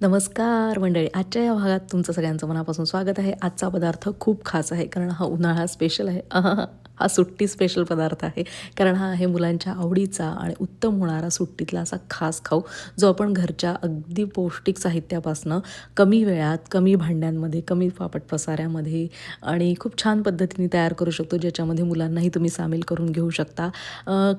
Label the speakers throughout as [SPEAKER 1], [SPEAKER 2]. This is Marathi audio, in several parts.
[SPEAKER 1] नमस्कार मंडळी. आजच्या या भागात तुमचं सगळ्यांचं मनापासून स्वागत आहे. आजचा पदार्थ खूप खास आहे कारण हा उन्हाळा स्पेशल आहे. हा सुट्टी स्पेशल पदार्थ आहे कारण हा आहे मुलांच्या आवडीचा आणि उत्तम होणारा सुट्टीतला असा खास खाऊ, जो आपण घरच्या अगदी पौष्टिक साहित्यापासनं कमी वेळात, कमी भांड्यांमध्ये, कमी फापट पसाऱ्यामध्ये आणि खूप छान पद्धतीने तयार करू शकतो, ज्याच्यामध्ये मुलांनाही तुम्ही सामील करून घेऊ शकता.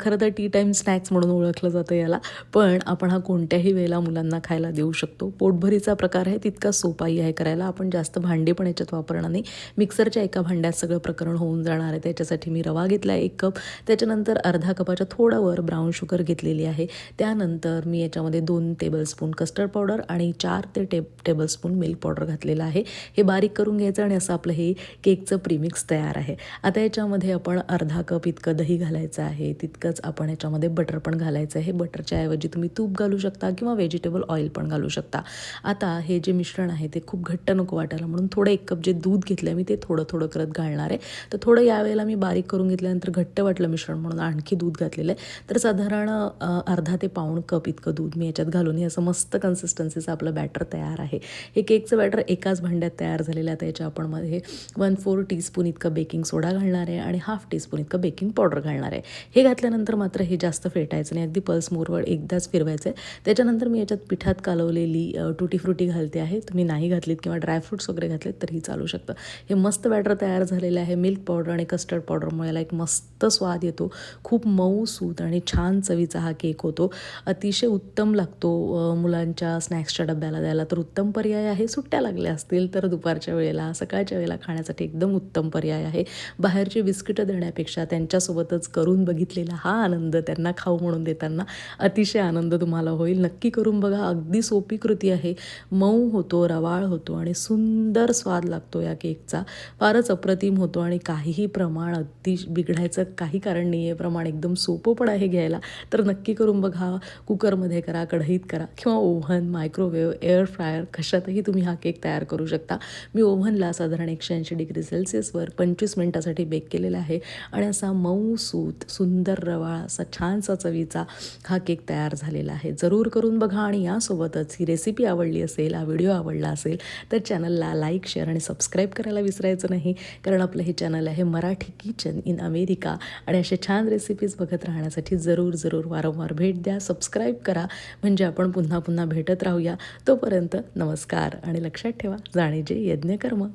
[SPEAKER 1] खरं तर टी टाईम स्नॅक्स म्हणून ओळखलं जातं याला, पण आपण हा कोणत्याही वेळेला मुलांना खायला देऊ शकतो. पोटभरीचा प्रकार आहे, तितका सोपाही आहे करायला. आपण जास्त भांडे पण याच्यात वापरणार नाही. मिक्सरच्या एका भांड्यात सगळं प्रकरण होऊन जाणार आहे. त्याच्यासाठी मी रवा घेतला आहे 1 कप. त्याच्यानंतर अर्धा कपाच्या थोडं वर ब्राऊन शुगर घेतलेली आहे. त्यानंतर मी याच्यामध्ये 2 टेबलस्पून कस्टर्ड पावडर आणि 4 ते टेबलस्पून मिल्क पावडर घातलेलं आहे. हे बारीक करून घ्यायचं आणि असं आपलं हे केकचं प्रीमिक्स तयार आहे. आता याच्यामध्ये आपण अर्धा कप इतकं दही घालायचं आहे. तितकंच आपण याच्यामध्ये बटर पण घालायचं आहे. बटरच्या ऐवजी तुम्ही तूप घालू शकता किंवा व्हेजिटेबल ऑइल पण घालू शकता. आता हे जे मिश्रण आहे ते खूप घट्ट नको वाटायला म्हणून थोडं 1 कप जे दूध घेतलं मी ते थोडं थोडं करत घालणार आहे. तर थोडं यावेळेला मी बारीक करून घेतल्यानंतर घट्ट वाटलं मिश्रण म्हणून आणखी दूध घातलेलं आहे. तर साधारण अर्धा ते पाऊण कप इतकं दूध मी याच्यात घालून हे असं मस्त कन्सिस्टन्सीचं आपलं बॅटर तयार आहे. हे केकचं बॅटर एकाच भांड्यात तयार झालेलं आहे. त्याच्या आपण मध्ये 1/4 टीस्पून इतकं बेकिंग सोडा घालणार आहे आणि ½ टीस्पून इतकं बेकिंग पावडर घालणार आहे. हे घातल्यानंतर मात्र हे जास्त फेटायचं नाही, अगदी पल्स मोडवर एकदाच फिरवायचं आहे. त्याच्यानंतर मी याच्यात पिठात कालवलेली टुटी फ्रुटी घालते आहे. तुम्ही नाही घातलीत किंवा ड्रायफ्रुट्स वगैरे घातलेत तरीही चालू शकतं. हे मस्त बॅटर तयार झालेलं आहे. मिल्क पावडर आणि कस्टर्ड पावडरमुळे याला एक मस्त स्वाद येतो. खूप मऊसूत आणि छान चवीचा हा केक होतो. अतिशय उत्तम लागतो. मुलांच्या स्नॅक्सच्या डब्याला द्यायला तर उत्तम पर्याय आहे. सुट्ट्या लागल्या असतील तर दुपारच्या वेळेला, सकाळच्या वेळेला खाण्यासाठी एकदम उत्तम पर्याय आहे. बाहेरची बिस्किटं देण्यापेक्षा त्यांच्यासोबतच करून बघितलेला हा आनंद त्यांना खाऊ म्हणून देताना अतिशय आनंद तुम्हाला होईल. नक्की करून बघा. अगदी सोपी कृती आहे. मऊ होतो, रवाळ होतो आणि सुंदर स्वाद लागतो या केकचा. फारच अप्रतिम होतो आणि काहीही प्रमाण अगदी बिघडायचं काही कारण नाही आहे. प्रमाण एकदम सोपं पण आहे घ्यायला. तर नक्की करून बघा. कुकरमध्ये करा, कढईत करा किंवा ओव्हन, मायक्रोवेव्ह, एअर फ्रायर कशातही तुम्ही हा केक तयार करू शकता. मी ओव्हनला साधारण 180 डिग्री सेल्सिअसवर 25 मिनिटासाठी बेक केलेला आहे आणि असा मऊसूत, सुंदर रवाळ असा छानसा चवीचा हा केक तयार झालेला आहे. जरूर करून बघा आणि यासोबतच ही रेसिपी आवडली असेल, हा व्हिडिओ आवडला असेल तर चॅनलला लाईक, शेअर आणि सबस्क्राईब करायला विसरायचं नाही. कारण आपलं हे चॅनल आहे मराठी किचन इन अमेरिका आणि अशा छान रेसिपीज बघत राहण्यासाठी जरूर वारंवार भेट द्या. सबस्क्राईब करा म्हणजे आपण पुन्हा पुन्हा भेटत राहूया. तोपर्यंत नमस्कार आणि लक्षात ठेवा, जाणे जे यज्ञ कर्म.